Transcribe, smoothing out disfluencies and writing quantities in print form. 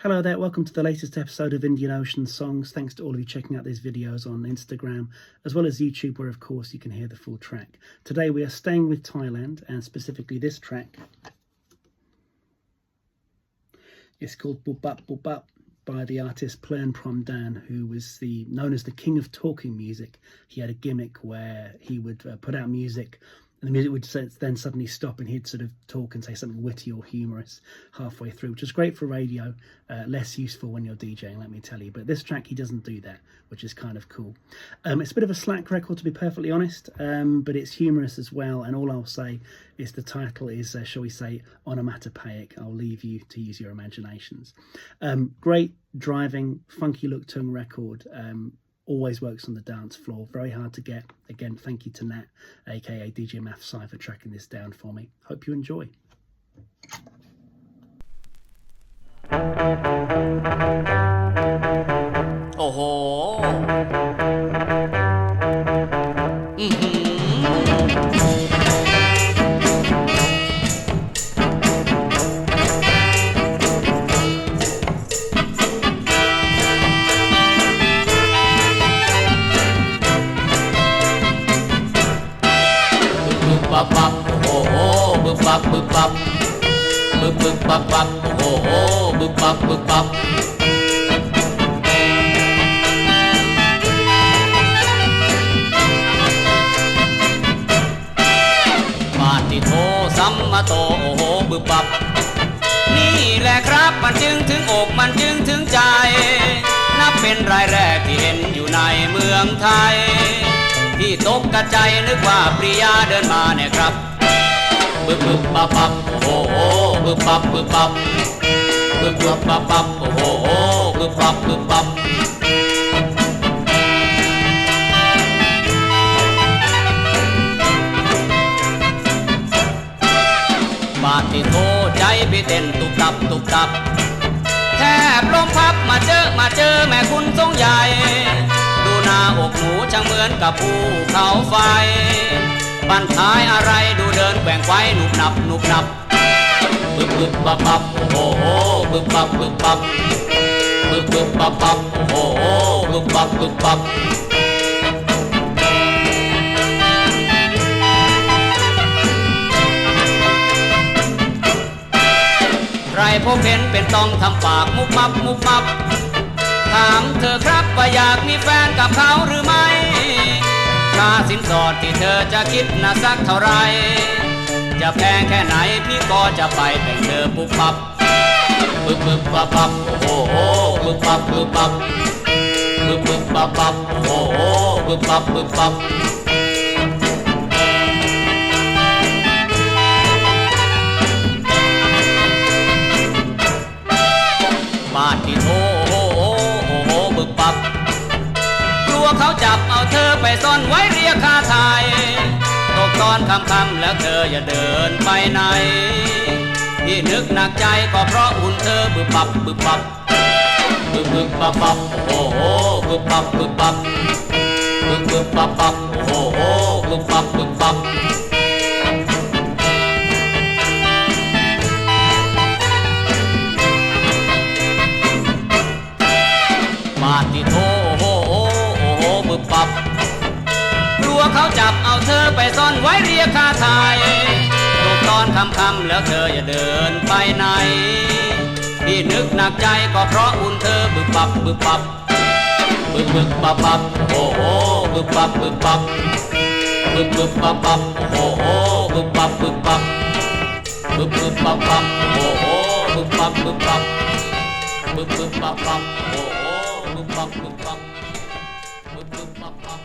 Hello there, welcome to the latest episode of Indian Ocean Songs. Thanks to all of you checking out these videos on Instagram, as well as YouTube, where of course you can hear the full track. Today we are staying with Thailand, and specifically this track. It's called Boop Bap Boop Bap by the artist Plern Prom Dan, who was known as the king of talking music. He had a gimmick where he would put out music, and the music would then suddenly stop, and he'd sort of talk and say something witty or humorous halfway through, which is great for radio, less useful when you're DJing, let me tell you. But this track, he doesn't do that, which is kind of cool. It's a bit of a slack record, to be perfectly honest, but it's humorous as well, and all I'll say is the title is, shall we say, onomatopoeic. I'll leave you to use your imaginations. Great driving, funky look tongue record. Always works on the dance floor. Very hard to get. Again, thank you to Nat, aka DJ Math Sci, for tracking this down for me. Hope you enjoy. Oh ho. Bap bap oh oh boop bap boop bap boop boop bap bap oh oh boop bap boop bapมาติโทสัมมาโตโอ้โหบึบบับนี่แหละครับมันจึงถึงอกมันจึงถึงใจนับเป็นรายแรกที่เห็นอยู่ในเมืองไทยที่ตกกระใจนึกว่าปริยาเดินมาเนี่ยครับบึบบึบบับบับโอ้โหบึบบับบึบบับบึบบึบบับบับโอ้โหบึบบับบึบบับบาดที่โทใจไปเต้นตุบตับตุบตับแทบล้มพับมาเจอแม่คุณทรงใหญ่ดูหน้าอกหนูช่างเหมือนกับภูเขาไฟบั้นท้ายอะไรดูเดินแกว่งไขว้หนุบหนับหนุบหนับบึบบึบบับบับโอ้โหบึบบับบึบบับบึบบึบบับบับโอ้โหบึบบับบึบบับใครพบเห็นเป็นต้องทำปากมุบมับมุบมับถามเธอครับว่าอยากมีแฟนกับเขาหรือไม่ค่าสินสอดที่เธอจะคิดน่ะสักเท่าไรจะแพงแค่ไหนพี่ก็จะไปแต่งเธอปุ๊บปั๊บบึบบึบปั๊บปั๊บโอ้โหบึบปั๊บบึบปั๊บบึบบึบปั๊บปั๊บโอ้โหบึบปั๊บบึบปั๊บบาดที่โทบึบปับกลัวเขาจับเอาเธอไปซ่อนไว้เรียกค่าไทยตกตอนค่ำๆแล้วเธออย่าเดินไปไหนที่นึกหนักใจก็เพราะหุ่นเธอบึบปับบึบปับบึบบึบปับปับโอ้โหบึบปับบึบปับบึบบึบปับปับโอ้โหบึบปับบึบปับบาดที่โทโอ้โหบึบปับกลัวเขาจับเอาเธอไปซ่อนไว้เรียกค่าไทยตกตอนค่ำๆแล้วเธออย่าเดินไปไหนที่นึกหนักใจก็เพราะหุ่นเธอบึบปับบึบปับบึบบึบปับปับโอ้โหบึบปับบึบปับบึบบึบปับปับโอ้โหบึบปับบึบปับบึบบึบปับปับโอ้โหบึบปับบึบปับบึบบึบปับปับโอ้โหบึบปับบึบปับบึบบึบปับปับ